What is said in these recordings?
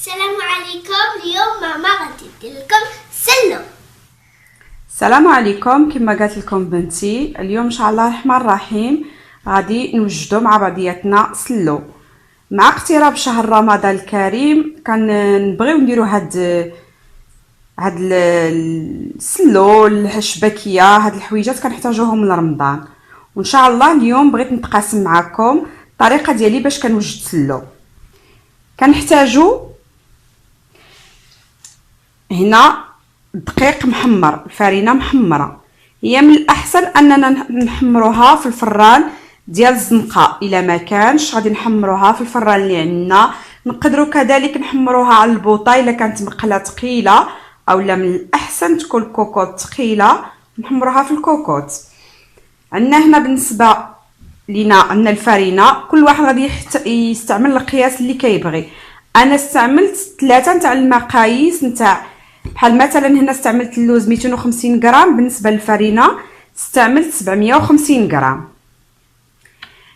السلام عليكم. اليوم ماما غادي دير لكم سلو. السلام عليكم. كما قالت لكم بنتي اليوم ان شاء الله الرحمن الرحيم غادي نوجدوا مع بعضياتنا سلو. مع اقتراب شهر رمضان الكريم كنبغيو نديروا هاد السلو الشبكيه، هاد الحويجات كنحتاجوهم لرمضان، وان شاء الله اليوم بغيت نتقاسم معكم الطريقه ديالي باش كنوجد سلو. كنحتاجو هنا دقيق محمر، الفرينه محمره. هي من الاحسن اننا نحمروها في الفران ديال الزنقه، الا ما كانش غادي نحمروها في الفران اللي عندنا. نقدروا كذلك نحمروها على البوطه الا كانت مقله ثقيله، اولا من الاحسن تكون كوكوط ثقيله نحمروها في الكوكوط. عندنا هنا بالنسبه لينا عندنا الفرينه، كل واحد غادي يستعمل القياس اللي كيبغي. انا استعملت 3 نتاع المقاييس نتاع، بحال مثلا هنا استعملت اللوز 250 غرام، بالنسبه للفرينه استعملت 750 غرام.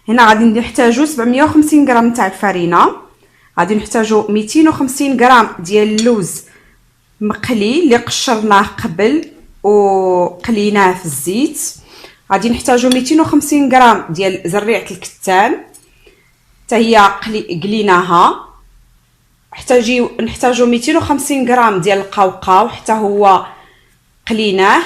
هنا غادي نحتاجو 750 غرام تاع الفرينه، غادي نحتاجو 250 غرام ديال اللوز مقلي اللي قشرناه قبل وقليناه في الزيت. غادي نحتاجو 250 غرام ديال زريعه الكتان حتى هي قليناها. نحتاجو 250 غرام ديال القوقاو حتى هو قليناه.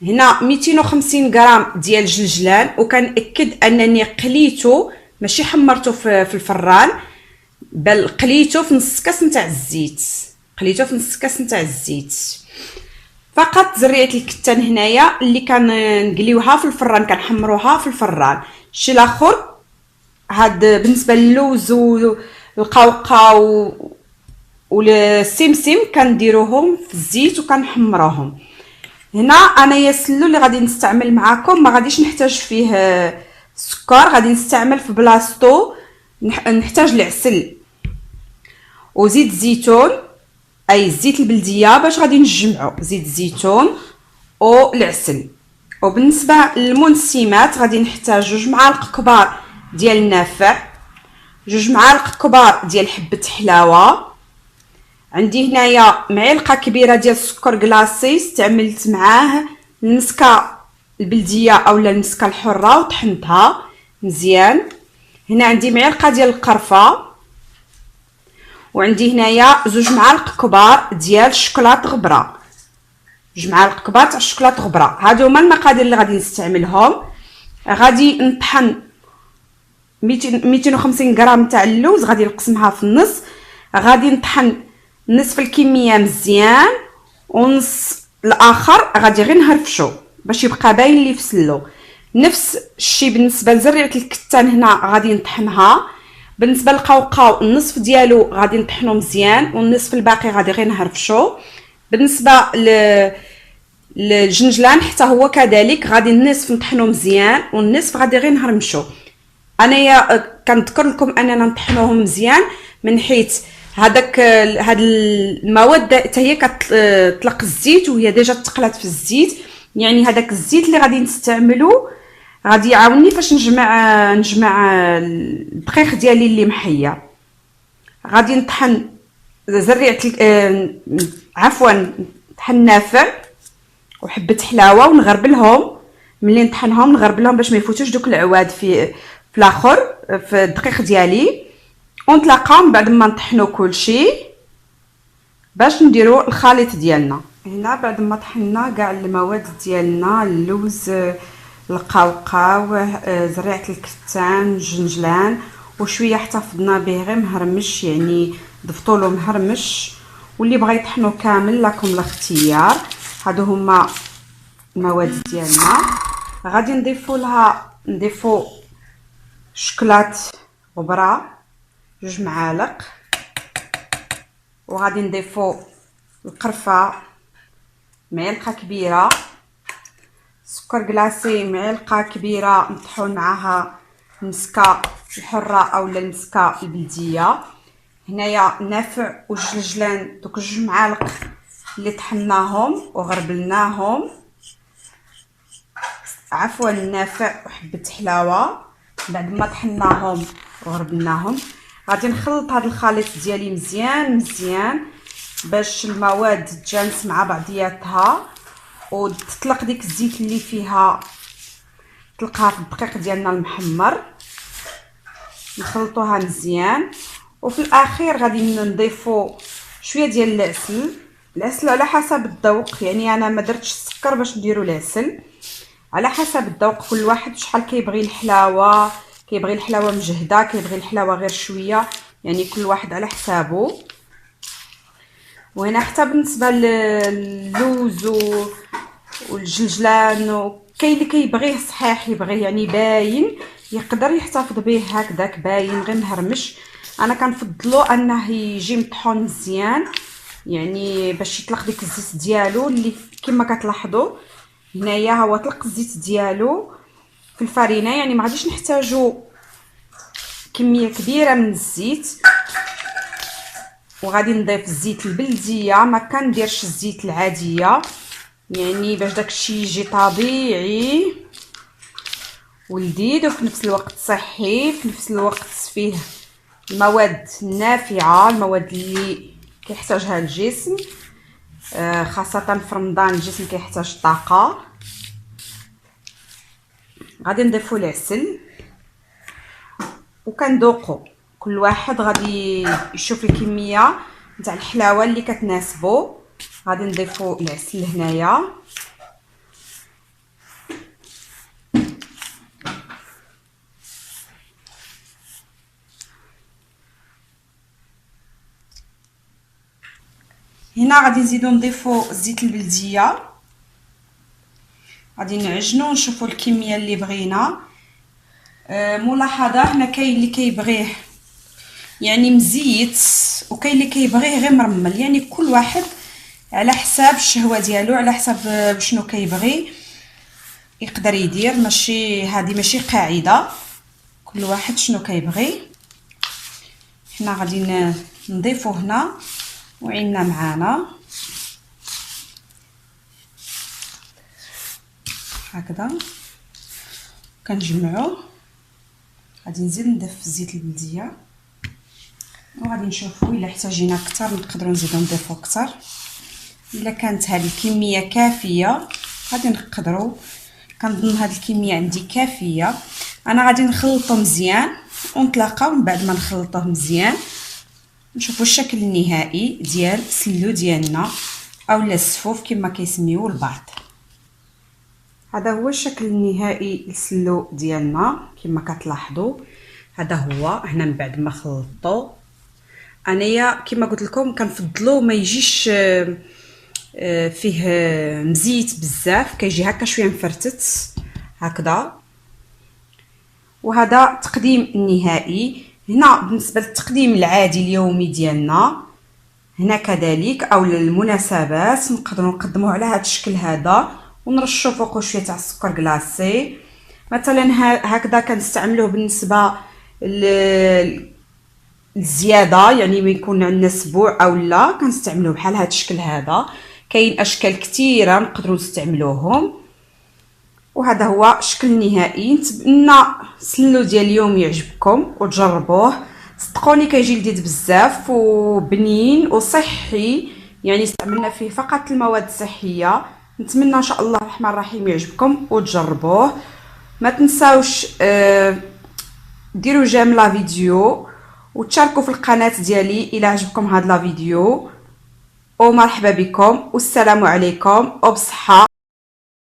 هنا 250 غرام ديال الجلجلان، وكنأكد انني قليته ماشي حمرته في الفران، بل قليته في نص كاس نتاع الزيت، فقط زريعه الكتان هنايا اللي كنقليوها في الفران، كنحمروها في الفران. الشيء الاخر هاد بالنسبه للوز والقوقاو والسمسم كنديروهم في الزيت وكنحمروهم. هنا انايا السلو اللي غادي نستعمل معاكم ما غاديش نحتاج فيه السكر، غادي نستعمل في بلاصتو نحتاج العسل وزيت الزيتون، اي الزيت البلديه باش غادي نجمعو زيت الزيتون والعسل. وبالنسبه للمنسمات غادي نحتاج 2 معالق كبار ديال النافع، 2 معالق كبار ديال حبه حلاوه. عندي هنايا معلقه كبيره ديال السكر كلاصي، استعملت معاه المسكه البلديه اولا المسكه الحره وطحنتها مزيان. هنا عندي معلقه ديال القرفه، وعندي هنايا 2 معالق كبار ديال الشوكولاط غبره، 2 معالق كبار تاع الشوكولاط غبره. هادو هما المقادير اللي غادي نستعملهم. غادي نطحن 250 غرام تاع اللوز، غادي نقسمها في النص، غادي نطحن نصف الكميه مزيان ونص الاخر غادي غير نهرفشو باش يبقى باين لي في سلو. نفس الشيء بالنسبه لزريعه الكتان، هنا غادي نطحنها. بالنسبه للقوقاو النصف ديالو غادي نطحنو مزيان والنصف الباقي غادي غير نهرفشو. بالنسبه للجنجلان حتى هو كذلك غادي النصف نطحنو مزيان والنصف غادي غير نهرمشو. انايا كنذكر لكم اننا نطحنوهم مزيان من حيث هاد المواد حتى هي كتطلق الزيت وهي ديجا تقلات في الزيت، يعني هذاك الزيت اللي غادي نستعملو غادي يعاونني فاش نجمع الدقيق ديالي اللي محيا. غادي نطحن زريعه عفوا نطحن نافع وحبه حلاوه ونغربلهم. ملي نطحنهم نغربلهم باش ما يفوتوش دوك العواد في الاخر في الدقيق ديالي، ونتلاقاو من بعد ما نطحنوا كلشي باش نديروا الخليط ديالنا. هنا بعد ما طحنا كاع المواد ديالنا، اللوز القوقاو زريعه الكتان الجنجلان وشويه احتفظنا به غير مهرمش، يعني ضفتولو مهرمش، واللي بغى يطحنو كامل لكم الاختيار. هادو هما المواد ديالنا. غادي نضيفو شوكولات غبره 2 معالق، وغادي نضيفو القرفه معلقه كبيره، سكر كلاصي معلقه كبيره نطحون معاها المسكه الحره اولا المسكه البلديه. هنايا نافع والجلجلان دوك 2 معالق اللي طحناهم وغربلناهم، عفوا النافع وحبه حلاوه بعد ما طحناهم وغربلناهم. غادي نخلط هذا الخليط ديالي مزيان باش المواد تجانس مع بعضياتها وتطلق ديك الزيت اللي فيها، تلقاها في الدقيق ديالنا المحمر. نخلطوها مزيان، وفي الاخير غادي نضيفو شويه ديال العسل على حسب الذوق. يعني انا ما درتش السكر باش نديرو العسل، على حسب الذوق كل واحد شحال كيبغي الحلاوه، كيبغي الحلاوه مجهده، كيبغي الحلاوه غير شويه، يعني كل واحد على حسابه. وهنا حتى بالنسبه للوز والجلجلان، كاين اللي كيبغيه صحيح يبغيه يعني باين يقدر يحتفظ به هكذاك باين غير مهرمش. انا كنفضلو انه يجي مطحون مزيان، يعني باش يطلق ديك الزيت ديالو اللي كما كتلاحظوا هنايا هو طلق الزيت ديالو في الفرينه. يعني ما غاديش نحتاجو كميه كبيره من الزيت. وغادي نضيف الزيت البلديه، ما كنديرش الزيت العاديه، يعني باش داكشي يجي طبيعي ولذيذ وفي نفس الوقت صحي، في نفس الوقت فيه المواد النافعه، المواد اللي كيحتاجها الجسم، خاصه في رمضان الجسم كيحتاج الطاقه. غادي نضيفوا العسل وكندوقوا، كل واحد غادي يشوف الكميه نتاع الحلاوه اللي كتناسبو. غادي نضيفوا العسل هنايا، هنا غادي نزيدو نضيفو الزيت البلديه. غادي نعجنو نشوفو الكميه اللي بغينا. ملاحظه هنا كاين اللي كيبغيه يعني مزيت وكاين اللي كيبغيه غير مرمل، يعني كل واحد على حساب الشهوه ديالو، على حساب شنو كيبغي يقدر يدير. ماشي هذه ماشي قاعده، كل واحد شنو كيبغي. حنا غادي نضيفو هنا وعينا معانا هكذا كنجمعوه. غادي نزيد نضيف الزيت البلديه وغادي نشوفوا الا احتاجينا اكثر نقدروا نزيدو نضيفو اكثر. الا كانت هذه الكميه كافيه غادي نقدروا، كنظن هذه الكميه عندي كافيه. انا غادي نخلطو مزيان ونتلاقاو من بعد ما نخلطوه مزيان نشوفوا الشكل النهائي ديال السلو ديالنا اولا السفوف كما كيسميوه البعض. هذا هو الشكل النهائي للسلو ديالنا كما كتلاحظوا. هذا هو هنا من بعد ما خلطو. انايا كما قلت لكم كنفضلو ما يجيش فيه مزيت بزاف، كيجي هكا شويه مفرتت هكذا. وهذا التقديم النهائي. هنا بالنسبه للتقديم العادي اليومي ديالنا هنا كذلك او للمناسبات نقدروا نقدموه على هذا الشكل هذا ونرشوا فوقه شويه تاع السكر كلاصي مثلا. هكذا كنستعملوه بالنسبه الزياده، يعني من يكون عندنا اسبوع او لا كنستعملوه بحال هذا الشكل هذا. كاين اشكال كثيره نقدروا نستعملوهم. وهذا هو الشكل النهائي. نتمنى السلو ديال اليوم يعجبكم وتجربوه. صدقوني كيجي لذيذ بزاف وبنين وصحي، يعني استعملنا فيه فقط المواد الصحيه. نتمنى ان شاء الله الرحمن الرحيم يعجبكم وتجربوه. ما تنساوش ديروا جيم لا فيديو وتشاركوا في القناه ديالي الى عجبكم هذا لا فيديو. ومرحبا بكم والسلام عليكم وبصحه.